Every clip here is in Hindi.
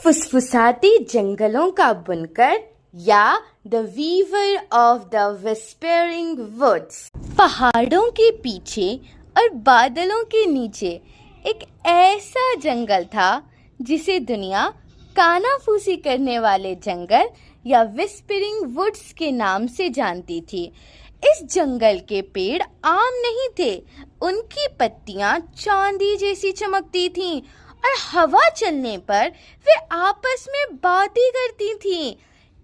फुसफुसाती जंगलों का बुनकर या the weaver of the whispering woods. पहाड़ों के पीछे और बादलों के नीचे एक ऐसा जंगल था जिसे दुनिया कानाफूसी करने वाले जंगल या विस्परिंग वुड्स के नाम से जानती थी। इस जंगल के पेड़ आम नहीं थे, उनकी पत्तियां चांदी जैसी चमकती थीं और हवा चलने पर वे आपस में बातें करती थीं।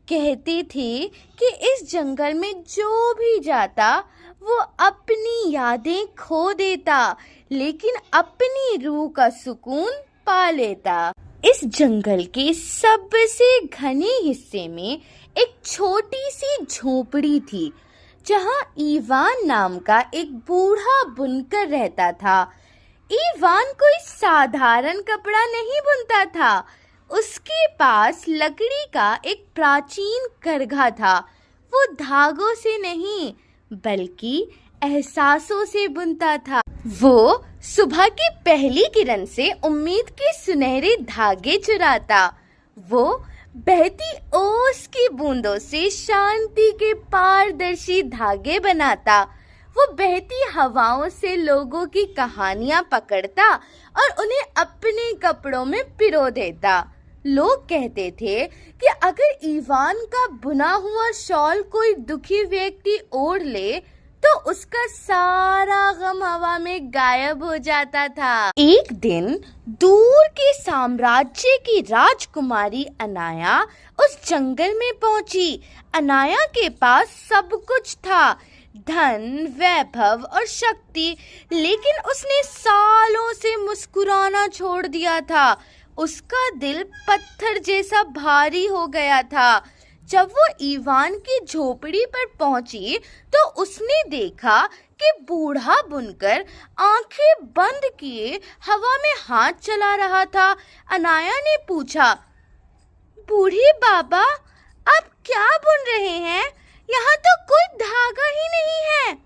कहती थी कि इस जंगल में जो भी जाता वो अपनी यादें खो देता, लेकिन अपनी रूह का सुकून पा लेता। इस जंगल के सबसे घने हिस्से में एक छोटी सी झोपड़ी थी, जहां इवान नाम का एक बूढ़ा बुनकर रहता था। इवान कोई साधारण कपड़ा नहीं बुनता था, उसके पास लकड़ी का एक प्राचीन करघा था। वो धागों से नहीं बल्कि एहसासों से बुनता था। वो सुबह की पहली किरण से उम्मीद के सुनहरे धागे चुराता। वो बहती ओस की बूंदों से शांति के पारदर्शी धागे बनाता। वो बहती हवाओं से लोगों की कहानियां पकड़ता और उन्हें अपने कपड़ों में पिरो देता। लोग कहते थे कि अगर इवान का बुना हुआ शॉल कोई दुखी व्यक्ति ओढ़ ले तो उसका सारा गम हवा में गायब हो जाता था। एक दिन दूर के साम्राज्य की राजकुमारी अनाया उस जंगल में पहुंची। अनाया के पास सब कुछ था, धन, वैभव और शक्ति, लेकिन उसने सालों से मुस्कुराना छोड़ दिया था। उसका दिल पत्थर जैसा भारी हो गया था। जब वो इवान की झोपड़ी पर पहुंची तो उसने देखा कि बूढ़ा बुनकर आंखें बंद किए हवा में हाथ चला रहा था। अनाया ने पूछा, बूढ़े बाबा, आप क्या बुन रहे हैं? यहाँ तो कोई धागा ही नहीं है।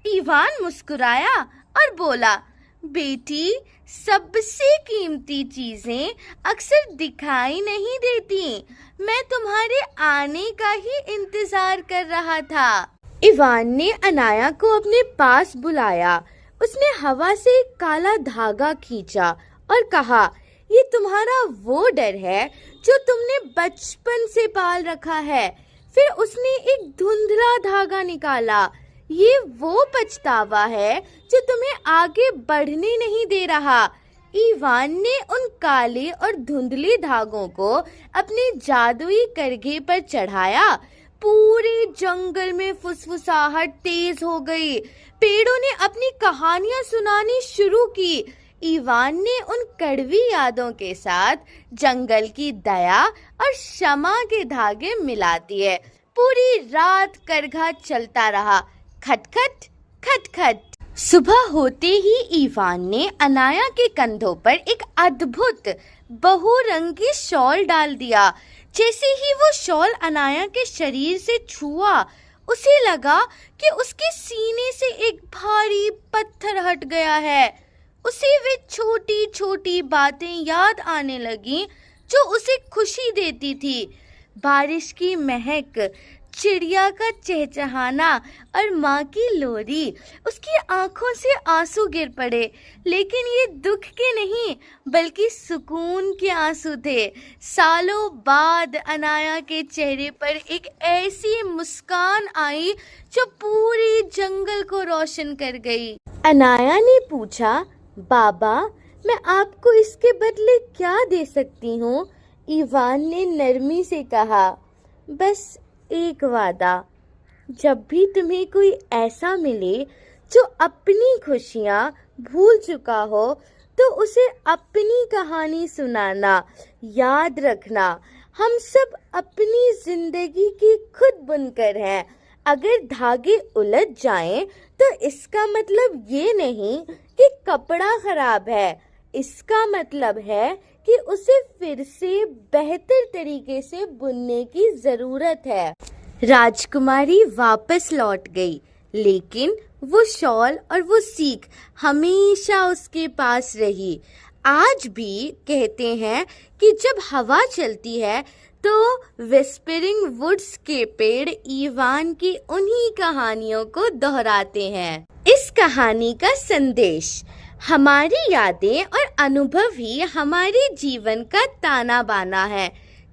इवान मुस्कुराया और बोला, बेटी, सबसे कीमती चीजें अक्सर दिखाई नहीं देती। मैं तुम्हारे आने का ही इंतजार कर रहा था। इवान ने अनाया को अपने पास बुलाया। उसने हवा से एक काला धागा खींचा और कहा, ये तुम्हारा वो डर है जो तुमने बचपन से पाल रखा है। फिर उसने एक धुंधला धागा निकाला। ये वो पछतावा है जो तुम्हें आगे बढ़ने नहीं दे रहा। इवान ने उन काले और धुंधले धागों को अपने जादुई करघे पर चढ़ाया। पूरे जंगल में फुसफुसाहट तेज हो गई। पेड़ों ने अपनी कहानियां सुनानी शुरू की। इवान ने उन कड़वी यादों के साथ जंगल की दया और क्षमा के धागे मिला दिए। पूरी रात करघा चलता रहा, खटखट खटखट। सुबह होते ही इवान ने अनाया के कंधों पर एक अद्भुत बहुरंगी शॉल डाल दिया। जैसे ही वो शॉल अनाया के शरीर से छुआ, उसे लगा कि उसके सीने से एक भारी पत्थर हट गया है। उसे वे छोटी छोटी बातें याद आने लगी जो उसे खुशी देती थी। बारिश की महक, चिड़िया का चहचहाना और माँ की लोरी। उसकी आंखों से आंसू गिर पड़े, लेकिन ये दुख के नहीं बल्कि सुकून के आंसू थे। सालों बाद अनाया के चेहरे पर एक ऐसी मुस्कान आई जो पूरे जंगल को रोशन कर गई। अनाया ने पूछा, बाबा, मैं आपको इसके बदले क्या दे सकती हूँ? इवान ने नरमी से कहा, बस एक वादा। जब भी तुम्हें कोई ऐसा मिले जो अपनी खुशियाँ भूल चुका हो तो उसे अपनी कहानी सुनाना। याद रखना, हम सब अपनी जिंदगी के खुद बुनकर हैं। अगर धागे उलझ जाएं तो इसका मतलब ये नहीं कि कपड़ा खराब है, इसका मतलब है कि उसे फिर से बेहतर तरीके से बुनने की जरूरत है। राजकुमारी वापस लौट गई, लेकिन वो शॉल और वो सीख हमेशा उसके पास रही। आज भी कहते हैं कि जब हवा चलती है तो विस्परिंग वुड्स के पेड़ इवान की उन्हीं कहानियों को दोहराते हैं। इस कहानी का संदेश, हमारी यादें और अनुभव ही हमारे जीवन का ताना बाना है,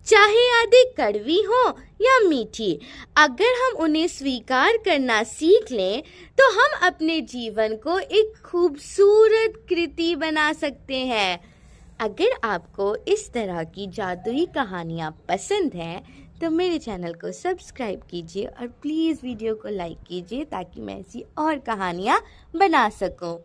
चाहे यादें कड़वी हो या मीठी। अगर हम उन्हें स्वीकार करना सीख लें तो हम अपने जीवन को एक खूबसूरत कृति बना सकते हैं। अगर आपको इस तरह की जादुई कहानियाँ पसंद हैं तो मेरे चैनल को सब्सक्राइब कीजिए और प्लीज़ वीडियो को लाइक कीजिए ताकि मैं ऐसी और कहानियाँ बना सकूं।